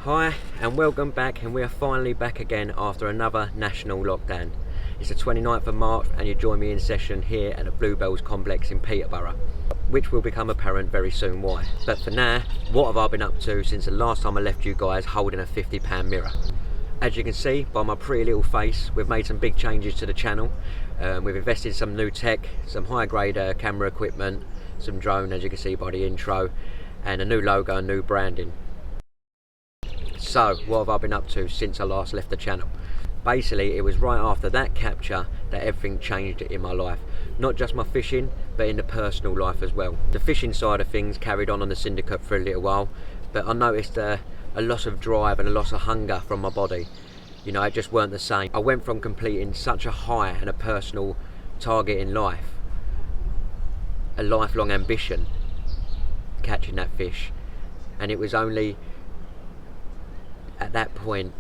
Hi and welcome back, and we are finally back again after another national lockdown. It's the 29th of March and you join me in session here at the Bluebell's complex in Peterborough, which will become apparent very soon why. But for now, what have I been up to since the last time I left you guys holding a £50 mirror? As you can see by my pretty little face, we've made some big changes to the channel. We've invested in some new tech, some high grade camera equipment, some drone as you can see by the intro, and a new logo and new branding. So what have I been up to since I last left the channel? Basically, it was right after that capture that everything changed in my life. Not just my fishing, but in the personal life as well. The fishing side of things carried on the syndicate for a little while, but I noticed a loss of drive and a loss of hunger from my body. You know, it just weren't the same. I went from completing such a high and a personal target in life, a lifelong ambition, catching that fish, and it was only at that point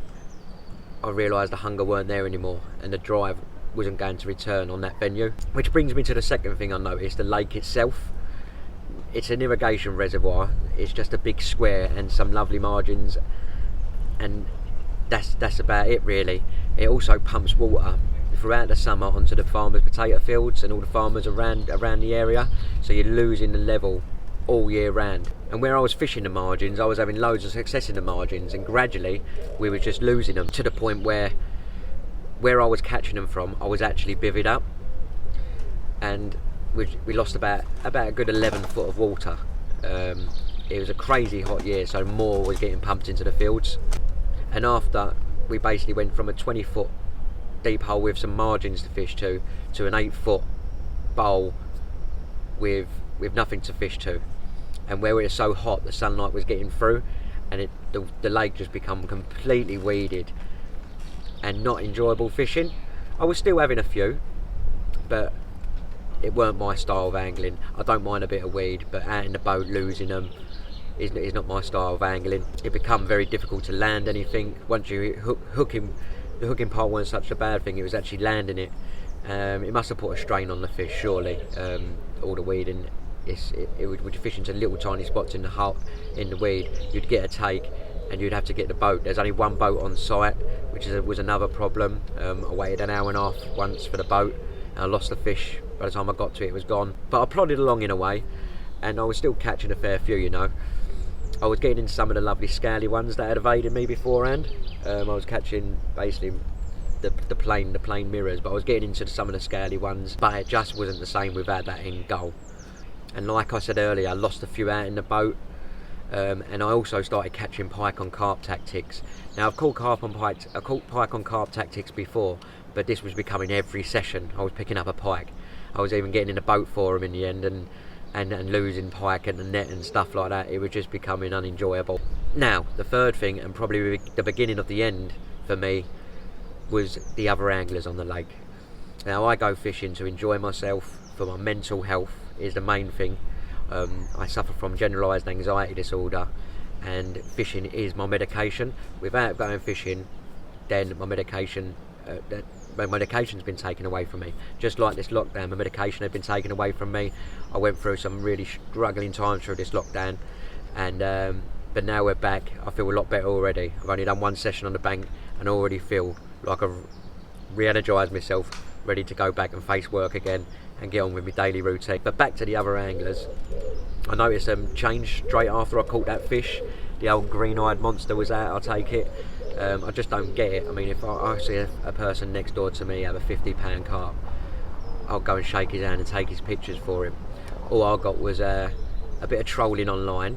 I realised the hunger weren't there anymore and the drive wasn't going to return on that venue. Which brings me to the second thing I noticed, the lake itself. It's an irrigation reservoir, it's just a big square and some lovely margins, and that's about it really. It also pumps water throughout the summer onto the farmers' potato fields and all the farmers around the area, so you're losing the level all year round. And where I was fishing the margins, I was having loads of success in the margins, and gradually we were just losing them to the point where I was catching them from, I was actually bivvied up, and we lost about a good 11 foot of water. It was a crazy hot year, so more was getting pumped into the fields. And after, we basically went from a 20-foot deep hole with some margins to fish to an 8-foot bowl with nothing to fish to. And where it was so hot, the sunlight was getting through, and the lake just become completely weeded and not enjoyable fishing. I was still having a few, but it weren't my style of angling. I don't mind a bit of weed, but out in the boat losing them is not my style of angling. It become very difficult to land anything. Once you hooking, the hooking part wasn't such a bad thing, it was actually landing it. It must have put a strain on the fish, surely. All the weeding, would fish into little tiny spots in the weed, you'd get a take and you'd have to get the boat. There's only one boat on site, which was another problem. I waited an hour and a half once for the boat, and I lost the fish. By the time I got to it, it was gone. But I plodded along in a way, and I was still catching a fair few, you know. I was getting into some of the lovely scaly ones that had evaded me beforehand. I was catching basically the plain mirrors, but I was getting into some of the scaly ones, but it just wasn't the same without that end goal. And like I said earlier, I lost a few out in the boat, and I also started catching pike on carp tactics. Now I've caught pike on carp tactics before, but this was becoming every session I was picking up a pike. I was even getting in a boat for them in the end, and losing pike and the net and stuff like that. It was just becoming unenjoyable. Now the third thing, and probably the beginning of the end for me, was the other anglers on the lake. Now I go fishing to enjoy myself, for my mental health is the main thing. I suffer from generalised anxiety disorder, and fishing is my medication. Without going fishing, then my medication's been taken away from me. Just like this lockdown, my medication had been taken away from me. I went through some really struggling times through this lockdown, and but now we're back. I feel a lot better already. I've only done one session on the bank and I already feel like I've re-energised myself, ready to go back and face work again and get on with my daily routine. But back to the other anglers, I noticed them change straight after I caught that fish. The old green-eyed monster was out, I take it. I just don't get it. I mean, if I see a person next door to me have a £50 carp, I'll go and shake his hand and take his pictures for him. All I got was a bit of trolling online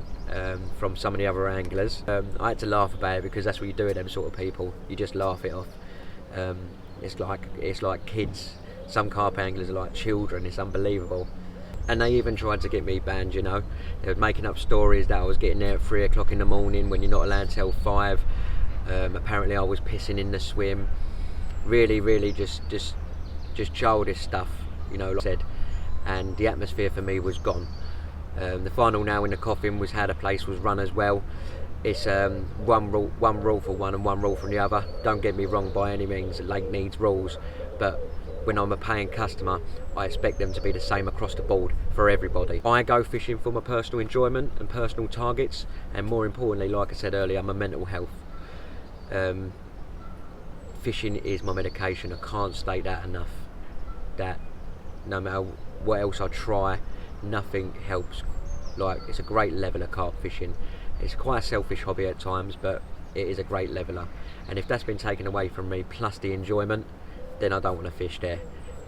from some of the other anglers. I had to laugh about it, because that's what you do with them sort of people. You just laugh it off. It's like kids. Some carp anglers are like children. It's unbelievable. And they even tried to get me banned, you know. They were making up stories that I was getting there at 3 o'clock in the morning when you're not allowed till 5. Apparently I was pissing in the swim. Really just childish stuff, you know, like I said. And the atmosphere for me was gone. The final nail in the coffin was how the place was run as well. It's one rule for one and one rule from the other. Don't get me wrong by any means, the lake needs rules, but when I'm a paying customer, I expect them to be the same across the board for everybody. I go fishing for my personal enjoyment and personal targets, and more importantly, like I said earlier, my mental health. Fishing is my medication. I can't state that enough. That no matter what else I try, nothing helps. Like, it's a great leveler, carp fishing. It's quite a selfish hobby at times, but it is a great leveler. And if that's been taken away from me, plus the enjoyment, then I don't want to fish there.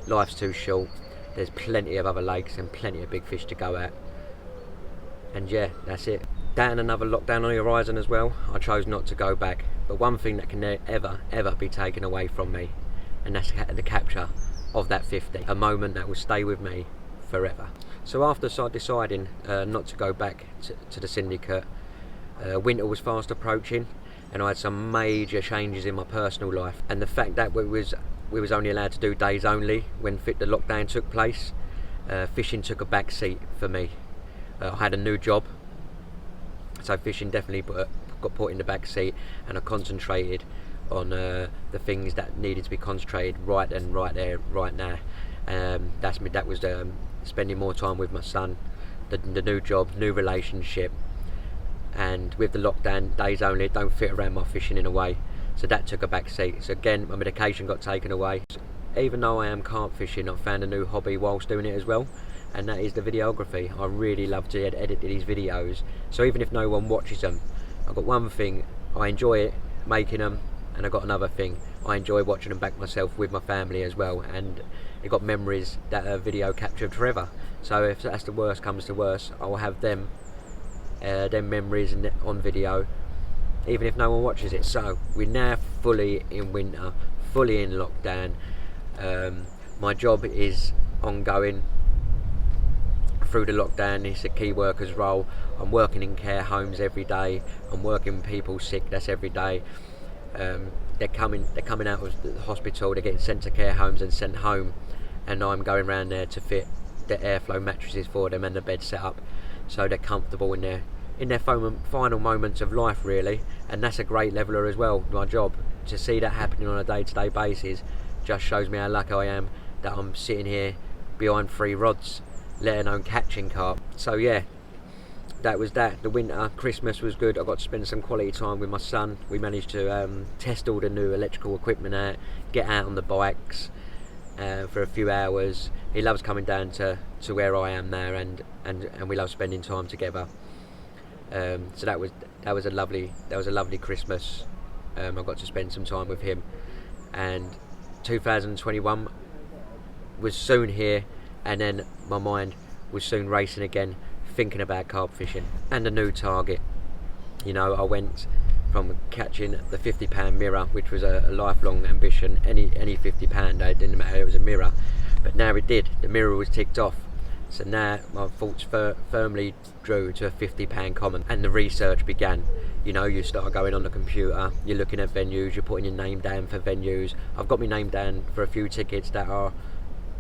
Life's too short. There's plenty of other lakes and plenty of big fish to go at. And yeah, that's it. That and another lockdown on the horizon as well. I chose not to go back. But one thing that can ever be taken away from me, and that's the capture of that 50. A moment that will stay with me forever. So after deciding not to go back to the syndicate, winter was fast approaching, and I had some major changes in my personal life. And the fact that we was only allowed to do days only when the lockdown took place, fishing took a back seat for me. I had a new job, so fishing definitely got put in the back seat, and I concentrated on the things that needed to be concentrated right then, right there, right now. That was spending more time with my son, the new job, new relationship, and with the lockdown, days only, it don't fit around my fishing in a way, so that took a back seat. So again, my medication got taken away. Even though I am carp fishing, I've found a new hobby whilst doing it as well, and that is the videography. I really love to edit these videos, so even if no one watches them, I've got one thing, I enjoy it, making them, and I've got another thing, I enjoy watching them back myself with my family as well, and it got memories that a video captured forever. So if that's the worst comes to worst, I'll have them memories on video, even if no one watches it. So we're now fully in winter, fully in lockdown. My job is ongoing through the lockdown. It's a key worker's role. I'm working in care homes every day. I'm working with people sick, that's every day. They're coming out of the hospital, they're getting sent to care homes and sent home, and I'm going around there to fit the airflow mattresses for them and the bed set up so they're comfortable in their final moments of life, really. And that's a great leveler as well. My job, to see that happening on a day-to-day basis, just shows me how lucky I am that I'm sitting here behind 3 rods, let alone catching carp. So yeah, that was that. The winter, Christmas was good. I got to spend some quality time with my son. We managed to test all the new electrical equipment out, get out on the bikes for a few hours. He loves coming down to where I am now, and we love spending time together. So that was a lovely Christmas. I got to spend some time with him, and 2021 was soon here, and then my mind was soon racing again, thinking about carp fishing and a new target. You know, I went from catching the £50 mirror, which was a lifelong ambition. Any £50, it didn't matter, it was a mirror. But now it did, the mirror was ticked off. So now my thoughts firmly drew to a £50 common, and the research began. You know, you start going on the computer, you're looking at venues, you're putting your name down for venues. I've got my name down for a few tickets that are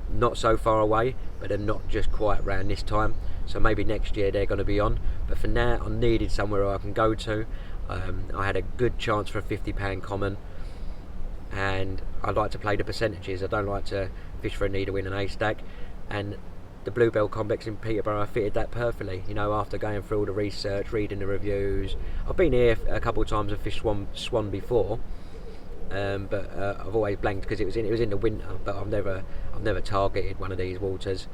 not so far away, but they're not just quite around this time. So maybe next year they're going to be on. But for now, I needed somewhere I can go to. I had a good chance for a £50 common, and I like to play the percentages. I don't like to fish for a needle in an haystack, and the Bluebell complex in Peterborough fitted that perfectly. You know, after going through all the research, reading the reviews. I've been here a couple of times and fished swan before, but I've always blanked because it was in the winter. But I've never targeted one of these waters,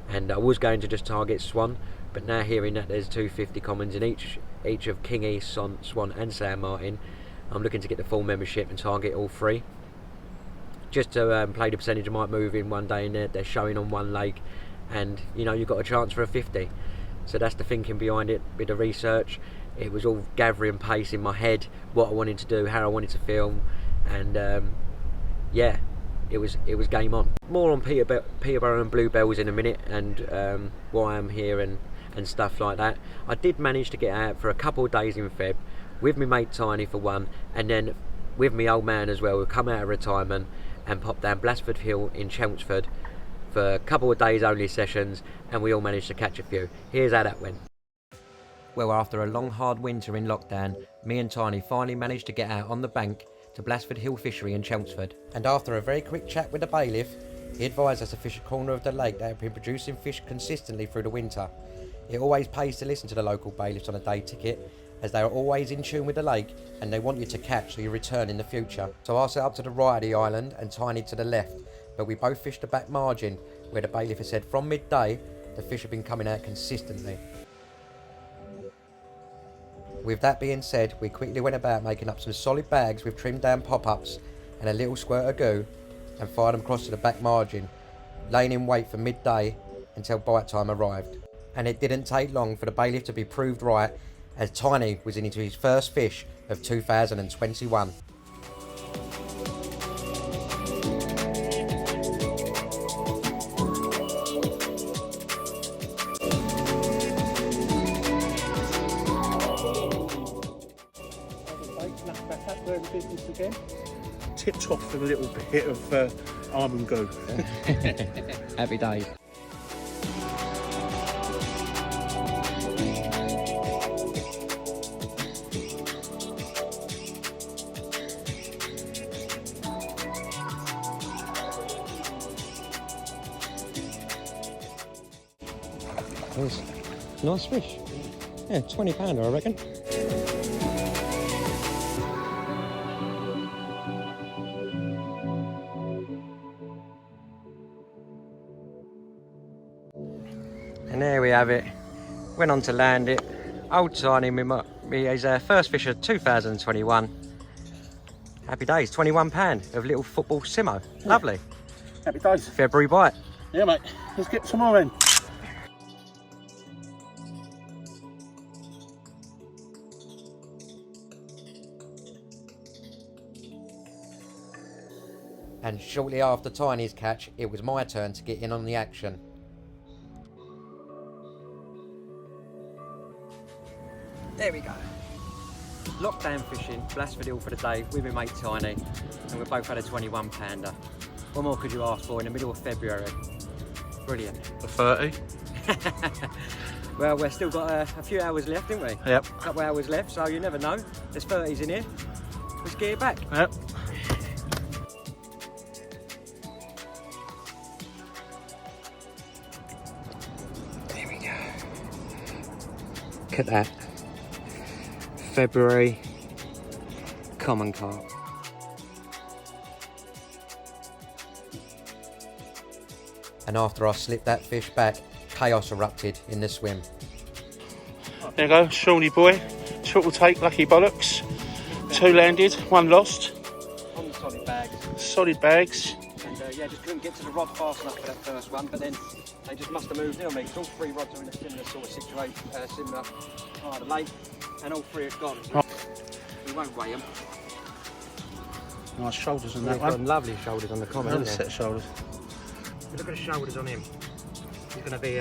and I was going to just target swan. But now hearing that there's 250 commons in each of King East, Swan and San Martin, I'm looking to get the full membership and target all 3. Just to play the percentage. I might move in one day and they're showing on one lake, and you know, you've got a chance for a 50. So that's the thinking behind it. With the research, it was all gathering pace in my head, what I wanted to do, how I wanted to film, and yeah, it was game on. More on Peterborough and Bluebells in a minute, and why I'm here and stuff like that. I did manage to get out for a couple of days in Feb with my mate Tiny for one, and then with my old man as well. We've come out of retirement and popped down Blastford Hill in Chelmsford for a couple of days only sessions, and we all managed to catch a few. Here's how that went. Well, after a long hard winter in lockdown, me and Tiny finally managed to get out on the bank to Blastford Hill Fishery in Chelmsford, and after a very quick chat with the bailiff, He advised us to fish a corner of the lake that had been producing fish consistently through the winter. It always pays to listen to the local bailiffs on a day ticket, as they are always in tune with the lake and they want you to catch so you return in the future. So I set up to the right of the island and Tiny to the left, but we both fished the back margin where the bailiff had said from midday the fish have been coming out consistently. With that being said, we quickly went about making up some solid bags with trimmed down pop-ups and a little squirt of goo and fired them across to the back margin, laying in wait for midday until bite time arrived. And it didn't take long for the bailiff to be proved right, as Tiny was into his first fish of 2021. Back up there in business again. Tipped off with a little bit of almond goo. Happy days. Nice fish. Yeah, 20 pounder I reckon. And there we have it. Went on to land it. Old Tiny, his first fish of 2021. Happy days. 21 pound of little football simmo. Yeah. Lovely. Happy days. February bite. Yeah, mate. Let's get some more in. And shortly after Tiny's catch, it was my turn to get in on the action. There we go. Lockdown fishing, Blastford for the day with my mate Tiny, and we both had a 21 pounder. What more could you ask for in the middle of February? Brilliant. A 30. Well, we've still got a few hours left, haven't we? Yep. A couple of hours left, so you never know. There's 30s in here. Let's get it back. Yep. There we go. Look at that. February common carp. And after I slipped that fish back, chaos erupted in the swim. There you go, Shawnee boy. Triple take, lucky bollocks. 2 landed, 1 lost. On the solid bags. Solid bags. And yeah, just couldn't get to the rod fast enough for that first one, but then they just must have moved in on me, because all 3 rods are in a similar sort of situation, similar part of the lake, and all 3 have gone. So we won't weigh them. Nice shoulders on that They've one. got lovely shoulders on the common, Another isn't set of shoulders. Look at the shoulders on him. He's going to be,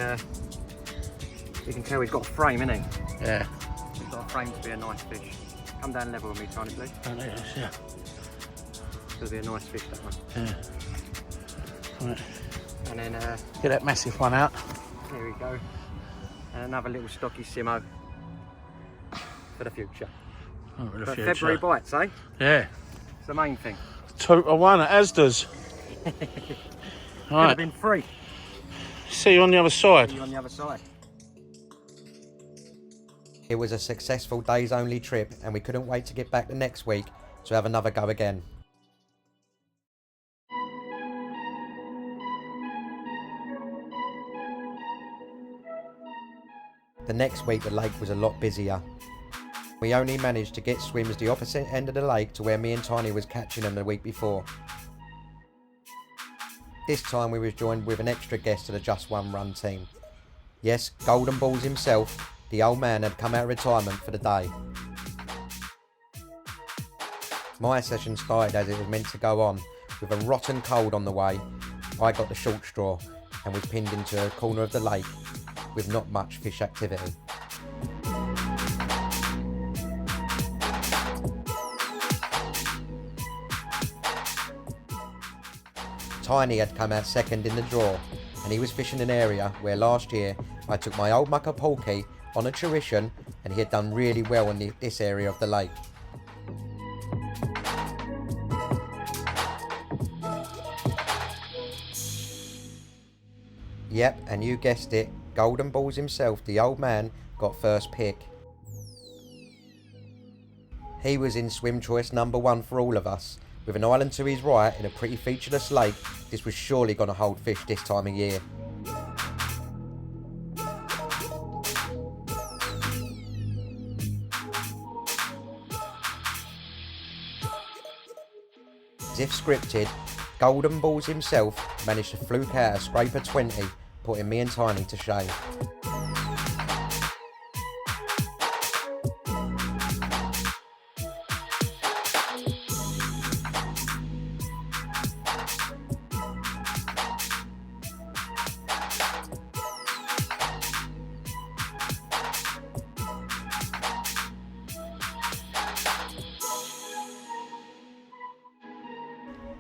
you can tell he's got a frame, isn't he? Yeah. He's got a frame to be a nice fish. Come down level with me, Tiny, please. Oh, there it is, yeah. It's going to be a nice fish, that one. Yeah. Right. And then, Get that massive one out. here we go. And another little stocky simmo for the future. Oh, for the But future. February bites, eh? Yeah. It's the main thing. 2 to 1 at Asda's. Could have been 3. See you on the other side. See you on the other side. It was a successful days only trip, and we couldn't wait to get back the next week to have another go again. The next week the lake was a lot busier. We only managed to get swims the opposite end of the lake to where me and Tiny was catching them the week before. This time we was joined with an extra guest to the Just One Run team. Yes, Golden Balls himself, the old man, had come out of retirement for the day. My session started as it was meant to go on. With a rotten cold on the way, I got the short straw and was pinned into a corner of the lake with not much fish activity. Tiny had come out second in the draw, and he was fishing an area where last year I took my old mucker Porky on a tuition, and he had done really well in this area of the lake. Yep, and you guessed it, Golden Balls himself, the old man, got first pick. He was in swim choice number 1 for all of us. With an island to his right in a pretty featureless lake, this was surely going to hold fish this time of year. As if scripted, Golden Balls himself managed to fluke out a scraper 20, putting me and Tiny to shame.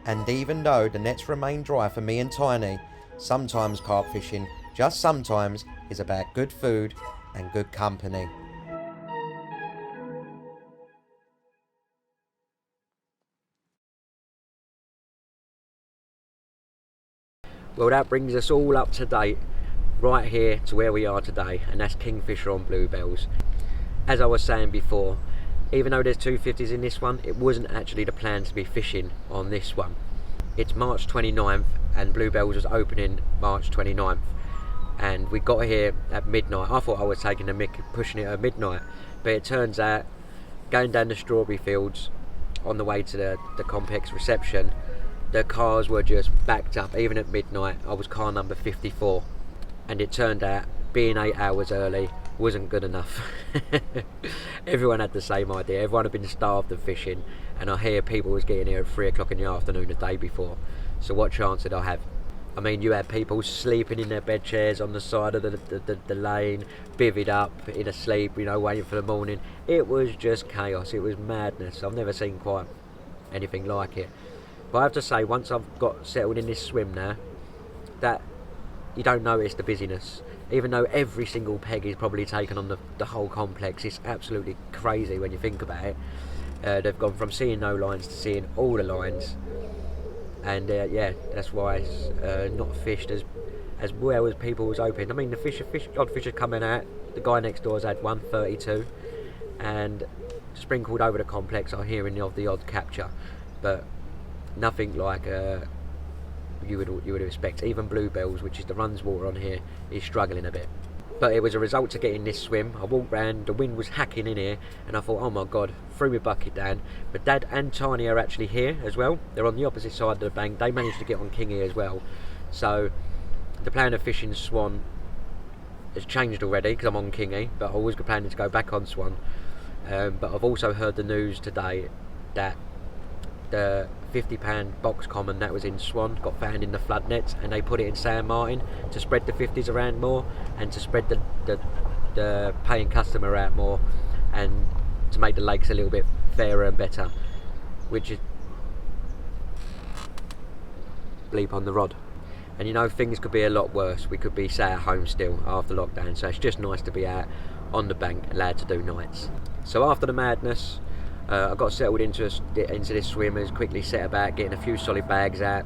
And even though the nets remain dry for me and Tiny, sometimes carp fishing, just sometimes, is about good food and good company. Well, that brings us all up to date, right here to where we are today, and that's Kingfisher on Bluebells. As I was saying before, even though there's 250s in this one, it wasn't actually the plan to be fishing on this one. It's March 29th and Bluebells was opening March 29th, and we got here at midnight. I thought I was taking the mick, pushing it at midnight, but it turns out, going down the strawberry fields on the way to the complex reception, the cars were just backed up. Even at midnight, I was car number 54, and it turned out being 8 hours early wasn't good enough. Everyone had the same idea. Everyone had been starved of fishing, and I hear people was getting here at 3 o'clock in the afternoon the day before. So what chance did I have? I mean, you had people sleeping in their bed chairs on the side of the lane, bivvied up in a sleep, you know, waiting for the morning. It was just chaos. It was madness. I've never seen quite anything like it. But I have to say, once I've got settled in this swim now, that you don't notice the busyness. Even though every single peg is probably taken on the whole complex, it's absolutely crazy when you think about it. They've gone from seeing no lines to seeing all the lines, and yeah, that's why it's not fished as well as people was hoping. I mean, the odd fish are coming out. The guy next door's had 132, and sprinkled over the complex are hearing of the odd capture, but nothing like you would expect. Even Bluebells, which is the runs water on here, is struggling a bit. But it was a result to getting this swim. I walked round, the wind was hacking in here, and I thought, oh my god, threw my bucket down. But Dad and Tiny are actually here as well. They're on the opposite side of the bank. They managed to get on Kingy as well. So the plan of fishing Swan has changed already because I'm on Kingy, but I was planning to go back on Swan. But I've also heard the news today that the £50 box common that was in Swan got found in the flood nets, and they put it in San Martin to spread the 50s around more and to spread the paying customer out more and to make the lakes a little bit fairer and better, which is bleep on the rod. And you know, things could be a lot worse. We could be sat at home still after lockdown, so it's just nice to be out on the bank, allowed to do nights. So after the madness, I got settled into this swim, as quickly set about getting a few solid bags out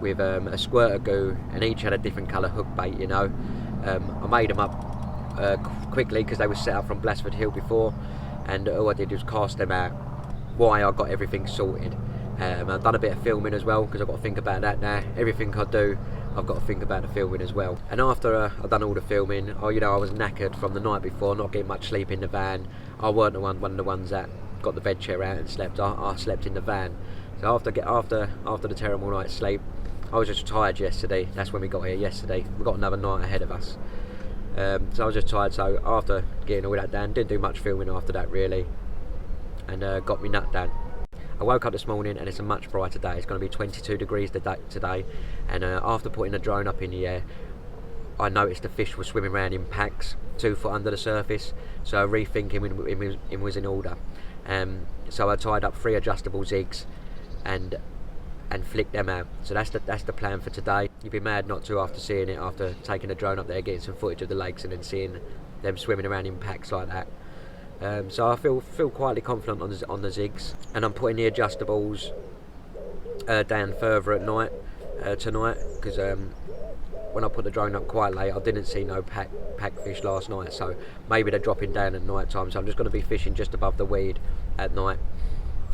with a squirt of goo, and each had a different colour hook bait, you know. I made them up quickly because they were set up from Blastford Hill before, and all I did was cast them out. Why I got everything sorted. I've done a bit of filming as well because I've got to think about that now. Everything I do, I've got to think about the filming as well. And after I've done all the filming, you know, I was knackered from the night before, not getting much sleep in the van. I weren't one of the ones that got the bed chair out and slept. I slept in the van. So after the terrible night's sleep, I was just tired yesterday. That's when we got here yesterday. We've got another night ahead of us. So I was just tired. So after getting all that done, didn't do much filming after that really, and got me nut down. I woke up this morning and it's a much brighter day. It's going to be 22 degrees today, and after putting the drone up in the air, I noticed the fish were swimming around in packs 2 foot under the surface, so rethinking it was in order. So I tied up 3 adjustable zigs and flicked them out. So that's the plan for today. You'd be mad not to after seeing it, after taking the drone up there, getting some footage of the lakes and then seeing them swimming around in packs like that. So I feel quietly confident on the zigs, and I'm putting the adjustables down further at night tonight, because when I put the drone up quite late, I didn't see no pack fish last night, so maybe they're dropping down at night time. So I'm just going to be fishing just above the weed at night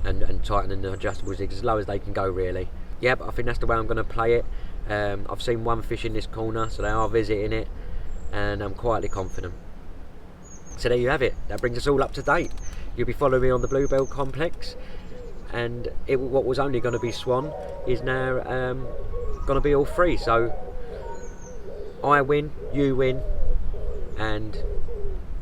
and tightening the adjustable jigs as low as they can go, really. Yeah, but I think that's the way I'm going to play it. I've seen one fish in this corner, so they are visiting it, and I'm quietly confident. So there you have it. That brings us all up to date. You'll be following me on the Bluebell complex, and what was only going to be swan is now going to be all three. So I win, you win, and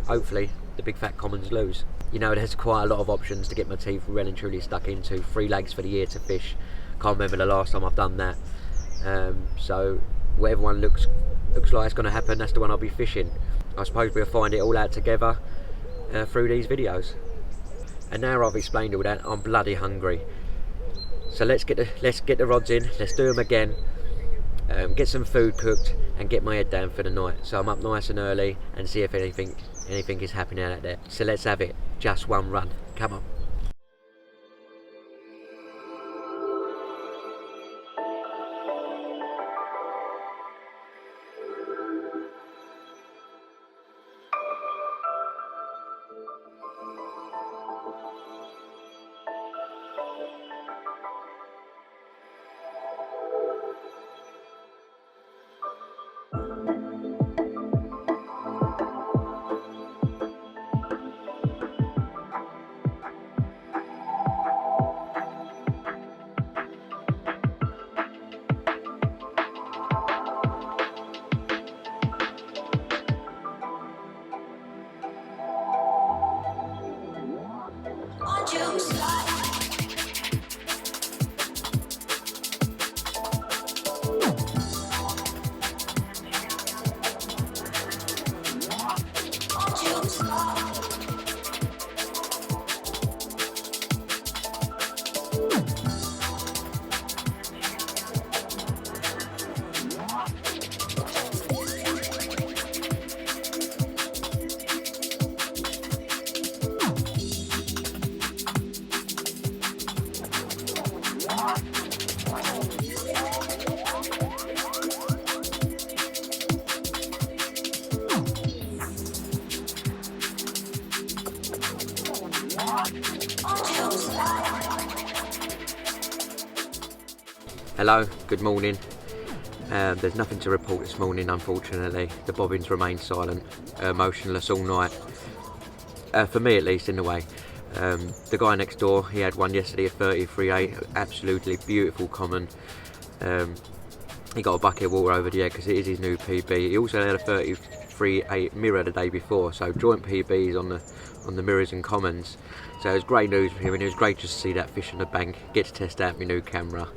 hopefully the big fat commons lose. You know, there's quite a lot of options to get my teeth well and truly stuck into. 3 legs for the year to fish. Can't remember the last time I've done that. So whatever one looks like it's going to happen, that's the one I'll be fishing. I suppose we'll find it all out together through these videos. And now I've explained all that, I'm bloody hungry. So let's get the rods in, let's do them again, get some food cooked, and get my head down for the night. So I'm up nice and early and see if anything is happening out there. So let's have it, just one run, come on. Hello, good morning. There's nothing to report this morning, unfortunately. The bobbins remain silent, motionless all night. For me at least, in a way. The guy next door, he had one yesterday at 33.8, absolutely beautiful common. He got a bucket of water over the egg because it is his new PB. He also had a 33.8 mirror the day before, so joint PBs on the mirrors and commons. So it was great news for him, and it was great just to see that fish on the bank, get to test out my new camera.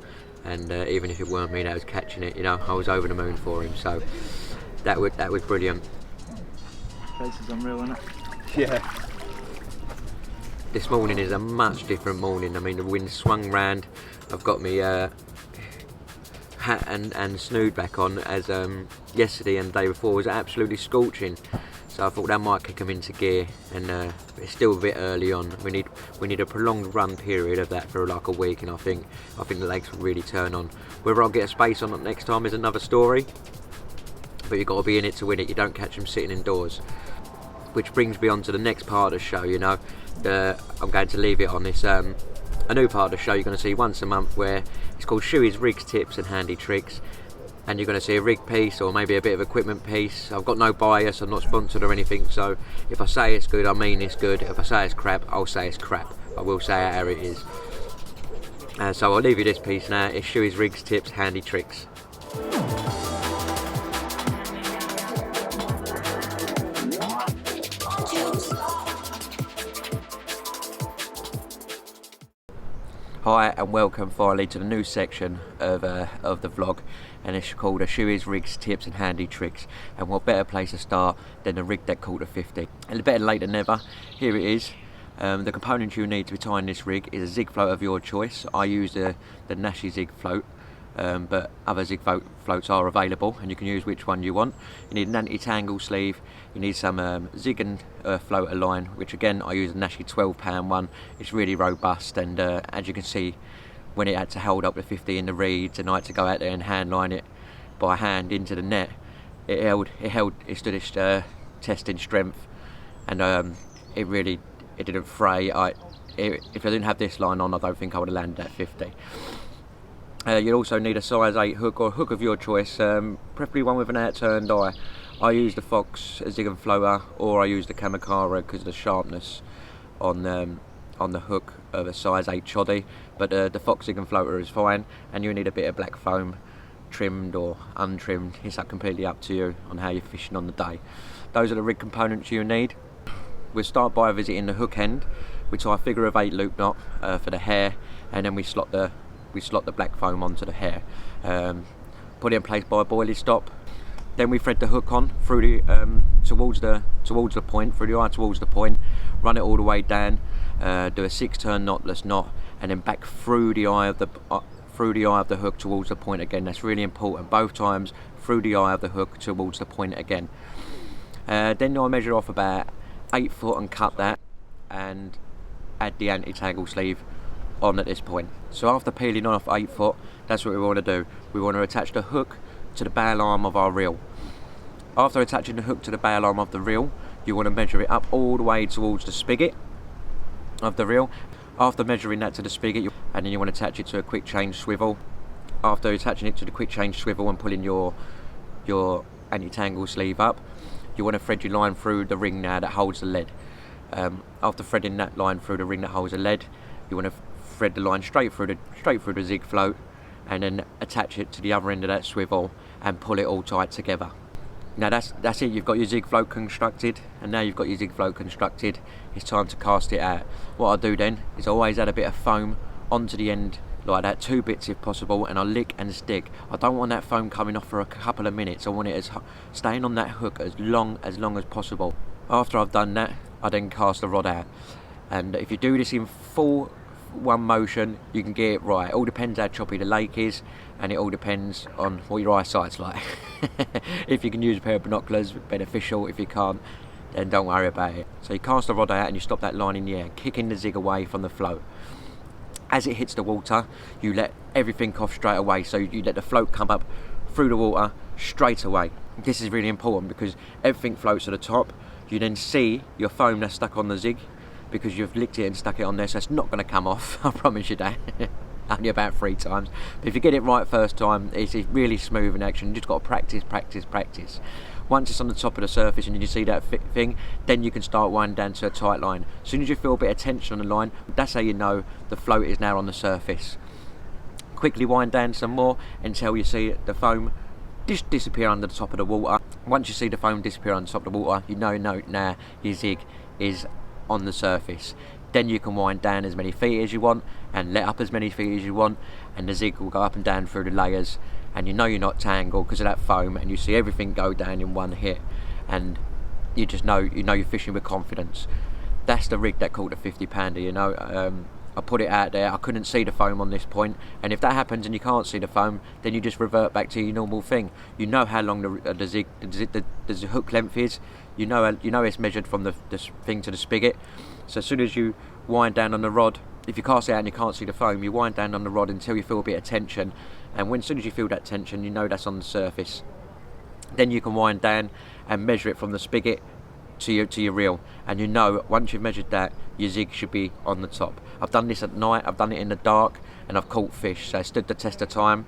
And even if it weren't me that was catching it, you know, I was over the moon for him. So that was brilliant. Place is unreal, isn't it? Yeah. This morning is a much different morning. I mean, the wind swung round. I've got my hat and snood back on, as yesterday and the day before was absolutely scorching. So I thought that might kick them into gear, and it's still a bit early on. We need a prolonged run period of that for like a week, and I think the legs will really turn on. Whether I'll get a space on it next time is another story, but you've got to be in it to win it. You don't catch them sitting indoors. Which brings me on to the next part of the show. You know, I'm going to leave it on this a new part of the show you're going to see once a month, where it's called Shuey's Rigs, Tips and Handy Tricks. And you're going to see a rig piece or maybe a bit of equipment piece. I've got no bias, I'm not sponsored or anything, so if I say it's good, I mean it's good. If I say it's crap, I'll say it's crap. I will say it how it is. So I'll leave you this piece now. It's Shuey's Rigs, Tips, Handy Tricks. Hi and welcome finally to the new section of the vlog, and it's called Shuey's Rigs, Tips and Handy Tricks. And what better place to start than the rig deck called a 50. And better late than never, here it is. The components you need to be tying this rig is a zig float of your choice. I use the Nashi zig float, but other zig floats are available, and you can use which one you want. You need an anti-tangle sleeve, you need some zig and floater line, which again I use a Nashi 12-pound one. It's really robust, and as you can see, when it had to hold up the 50 in the reeds and I had to go out there and hand line it, by hand into the net, it stood its test in strength, and it didn't fray. If I didn't have this line on, I don't think I would have landed at 50. You'll also need a size 8 hook, or a hook of your choice, preferably one with an outturned eye. I use the Fox Zig and Floater, or I use the Kamakara because of the sharpness on the hook of a size 8 choddy, but the Fox Zig and Floater is fine, and you need a bit of black foam, trimmed or untrimmed. It's completely up to you on how you're fishing on the day. Those are the rig components you need. We'll start by visiting the hook end. We tie a figure of 8 loop knot for the hair, and then we slot the black foam onto the hair. Put it in place by a boilie stop. Then we thread the hook on through the towards the point, through the eye towards the point. Run it all the way down. Do a 6-turn knotless knot, and then back through the eye of the hook towards the point again. That's really important. Both times through the eye of the hook towards the point again. Then I measure off about 8 foot and cut that, and add the anti-tangle sleeve on at this point. So after peeling off 8 foot, that's what we want to do. We want to attach the hook to the bail arm of our reel. After attaching the hook to the bail arm of the reel, you want to measure it up all the way towards the spigot of the reel. After measuring that to the spigot, and then you want to attach it to a quick change swivel. After attaching it to the quick change swivel and pulling your anti-tangle sleeve up, you want to thread your line through the ring now that holds the lead. After threading that line through the ring that holds the lead, you want to thread the line straight through the zig float, and then attach it to the other end of that swivel and pull it all tight together. Now that's it. You've got your zig float constructed, and now you've got your zig float constructed, it's time to cast it out. What I do then is I always add a bit of foam onto the end like that, 2 bits if possible, and I lick and stick. I don't want that foam coming off for a couple of minutes. I want it staying on that hook as long as possible. After I've done that, I then cast the rod out, and if you do this in full one motion, you can get it right. It all depends how choppy the lake is, and it all depends on what your eyesight's like. If you can use a pair of binoculars, beneficial. If you can't, then don't worry about it. So you cast the rod out and you stop that line in the air, kicking the zig away from the float. As it hits the water, you let everything off straight away, so you let the float come up through the water straight away. This is really important because everything floats to the top. You then see your foam that's stuck on the zig, because you've licked it and stuck it on there, so it's not going to come off. I promise you that. Only about 3 times. But if you get it right first time, it's really smooth in action. You just got to practice. Once it's on the top of the surface and you see that thing, then you can start winding down to a tight line. As soon as you feel a bit of tension on the line, that's how you know the float is now on the surface. Quickly wind down some more until you see the foam just disappear under the top of the water. Once you see the foam disappear on the top of the water, you know now your zig is on the surface. Then you can wind down as many feet as you want and let up as many feet as you want, and the zig will go up and down through the layers, and you know you're not tangled because of that foam, and you see everything go down in one hit, and you just know you're fishing with confidence. That's the rig that caught the 50-pounder, you know. I put it out there, I couldn't see the foam on this point, and if that happens and you can't see the foam, then you just revert back to your normal thing. You know how long the hook length is. You know it's measured from the thing to the spigot. So as soon as you wind down on the rod, if you cast it out and you can't see the foam, you wind down on the rod until you feel a bit of tension, and as soon as you feel that tension, you know that's on the surface. Then you can wind down and measure it from the spigot to your reel, and you know once you've measured that, your zig should be on the top. I've done this at night, I've done it in the dark, and I've caught fish, so it stood the test of time.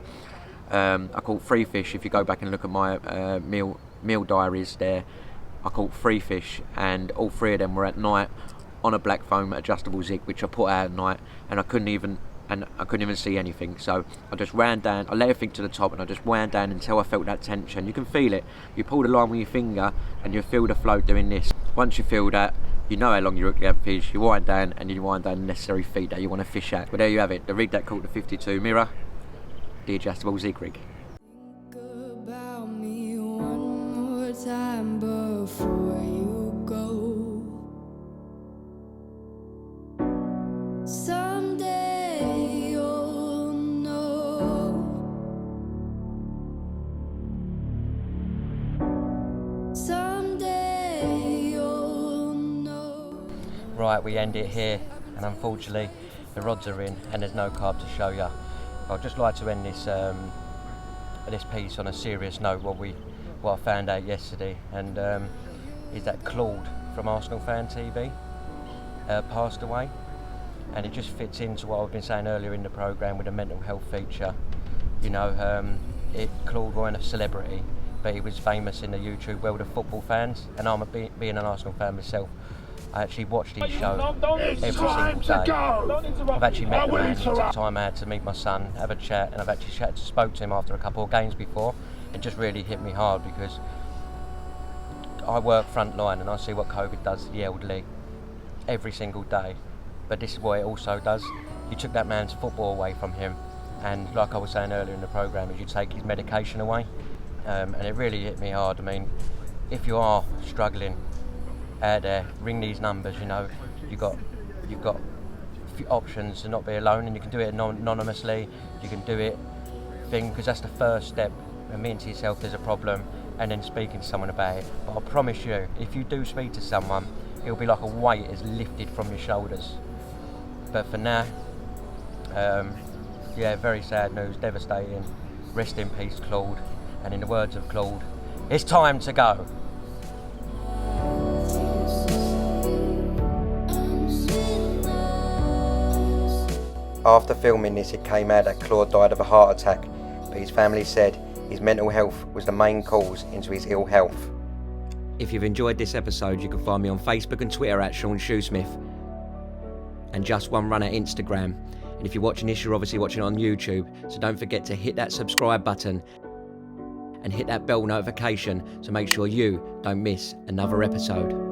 I caught 3 fish. If you go back and look at my meal diaries there, I caught 3 fish, and all 3 of them were at night on a black foam adjustable zig, which I put out at night, and I couldn't even see anything. So I just ran down, I let everything to the top, and I just wound down until I felt that tension. You can feel it. You pull the line with your finger and you feel the float doing this. Once you feel that, you know how long you're going to fish. You wind down and you wind down the necessary feet that you want to fish at. But there you have it, the rig that caught the 52 mirror, the adjustable zig rig. Think about me one more time before you go. Someday you'll know. Someday you'll know. Right, we end it here, and unfortunately the rods are in and there's no carp to show you. I'd just like to end this this piece on a serious note, what I found out yesterday, and is that Claude from Arsenal Fan TV passed away, and it just fits into what I've been saying earlier in the programme with the mental health feature. You know, Claude wasn't a celebrity, but he was famous in the YouTube world of football fans, and I'm being an Arsenal fan myself. I actually watched his show every single day. I've actually met the man. It took time I had to meet my son, have a chat, and I've actually spoke to him after a couple of games before. It just really hit me hard because I work front line and I see what COVID does to the elderly every single day. But this is what it also does. You took that man's football away from him, and like I was saying earlier in the programme, is you take his medication away, and it really hit me hard. I mean, if you are struggling out there, ring these numbers. You know, you've got a few options to not be alone, and you can do it anonymously. You can do it because that's the first step. Admitting to yourself there's a problem, and then speaking to someone about it. But I promise you, if you do speak to someone, it'll be like a weight is lifted from your shoulders. But for now, very sad news, devastating. Rest in peace, Claude. And in the words of Claude, it's time to go. After filming this, it came out that Claude died of a heart attack, but his family said his mental health was the main cause into his ill health. If you've enjoyed this episode, you can find me on Facebook and Twitter at Sean Shoesmith, and Just One Run at Instagram. And if you're watching this, you're obviously watching on YouTube, so don't forget to hit that subscribe button and hit that bell notification to make sure you don't miss another episode.